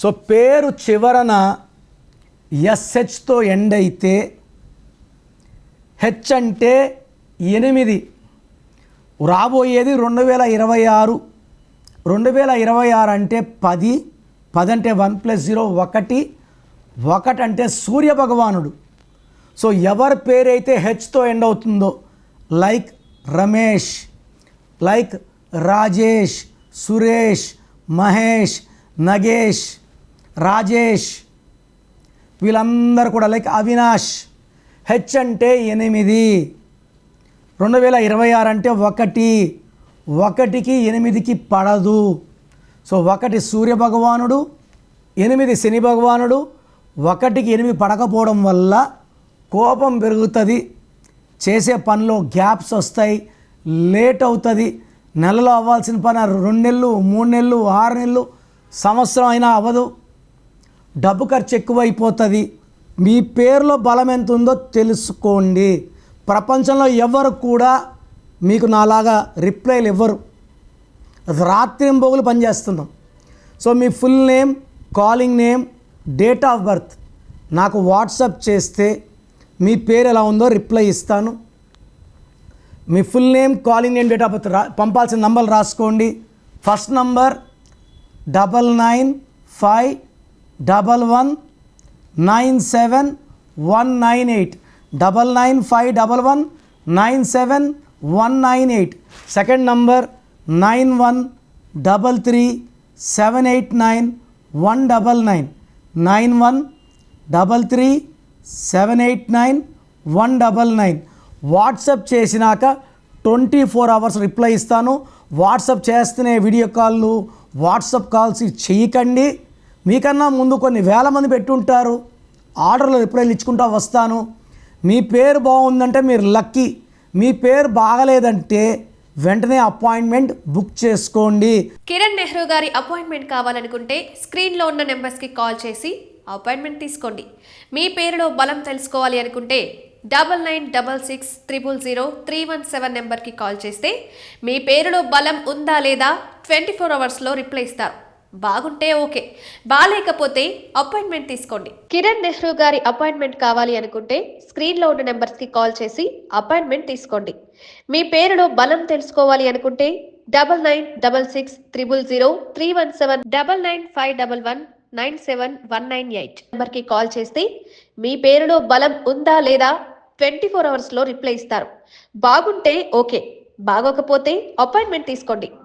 So పేరు చివరన ఎస్హెచ్తో end అయితే హెచ్ అంటే 8, రాబోయేది 2026. 2026 అంటే 10, 10 అంటే 1 + 0 1, 1 అంటే సూర్య భగవానుడు. సో ఎవరి పేరైతే హెచ్తో ఎండ్ అవుతుందో, లైక్ రమేష్, లైక్ రాజేష్, సురేష్, మహేష్, నగేష్, రాజేష్, వీళ్ళందరూ కూడా, లైక్ అవినాష్, హెచ్ అంటే 8, 2026 అంటే 1, 1కి 8కి పడదు. సో 1 సూర్య భగవానుడు, 8 శని భగవానుడు. 1కి 8 పడకపోవడం వల్ల కోపం పెరుగుతుంది, చేసే పనిలో గ్యాప్స్ వస్తాయి, లేట్ అవుతుంది. నెలలో అవ్వాల్సిన పని 2 నెలలు, 3 నెలలు, 6 నెలలు, సంవత్సరం అయినా అవ్వదు. డబ్బు ఖర్చు ఎక్కువైపోతుంది. మీ పేరులో బలం ఎంత ఉందో తెలుసుకోండి. ప్రపంచంలో ఎవరు కూడా మీకు నాలాగా రిప్లైలు ఇవ్వరు. రాత్రింబొగులు పనిచేస్తున్నాం. సో మీ full name, calling name, date of birth నాకు వాట్సాప్ చేస్తే మీ పేరు ఎలా ఉందో రిప్లై ఇస్తాను. మీ full name, calling name, date of birth పంపాల్సిన నంబర్లు రాసుకోండి. First number 9951197198, 9951197198. Second number 9133789199, 9133789199. WhatsApp చేసినాక 24 అవర్స్ రిప్లై ఇస్తాను. వాట్సాప్ చేస్తూనే వీడియో కాల్లు, వాట్సాప్ కాల్స్ చేయకండి. మీకన్నా ముందు కొన్ని వేల మంది పెట్టుంటారు. ఆర్డర్లో రిప్లైలు ఇచ్చుకుంటూ వస్తాను. మీ పేరు బాగుందంటే మీరు లక్కీ. మీ పేరు బాగలేదంటే వెంటనే అపాయింట్మెంట్ బుక్ చేసుకోండి. కిరణ్ నెహ్రూ గారి అపాయింట్మెంట్ కావాలనుకుంటే స్క్రీన్లో ఉన్న నెంబర్స్కి కాల్ చేసి అపాయింట్మెంట్ తీసుకోండి. మీ పేరులో బలం తెలుసుకోవాలి అనుకుంటే 9966000317 నెంబర్కి కాల్ చేస్తే మీ పేరులో బలం ఉందా లేదా 24 అవర్స్లో రిప్లై ఇస్తారు. బాగుంటే ఓకే, బాగాలేకపోతే అపాయింట్మెంట్ తీసుకోండి. కిరణ్ నెహ్రూ గారి అపాయింట్మెంట్ కావాలి అనుకుంటే స్క్రీన్లో ఉన్న నెంబర్స్కి కాల్ చేసి అపాయింట్మెంట్ తీసుకోండి. మీ పేరులో బలం తెలుసుకోవాలి అనుకుంటే 9966000317, 9951197198 నెంబర్కి కాల్ చేస్తే మీ పేరులో బలం ఉందా లేదా 24 అవర్స్లో రిప్లై ఇస్తారు. బాగుంటే ఓకే, బాగోకపోతే అపాయింట్మెంట్ తీసుకోండి.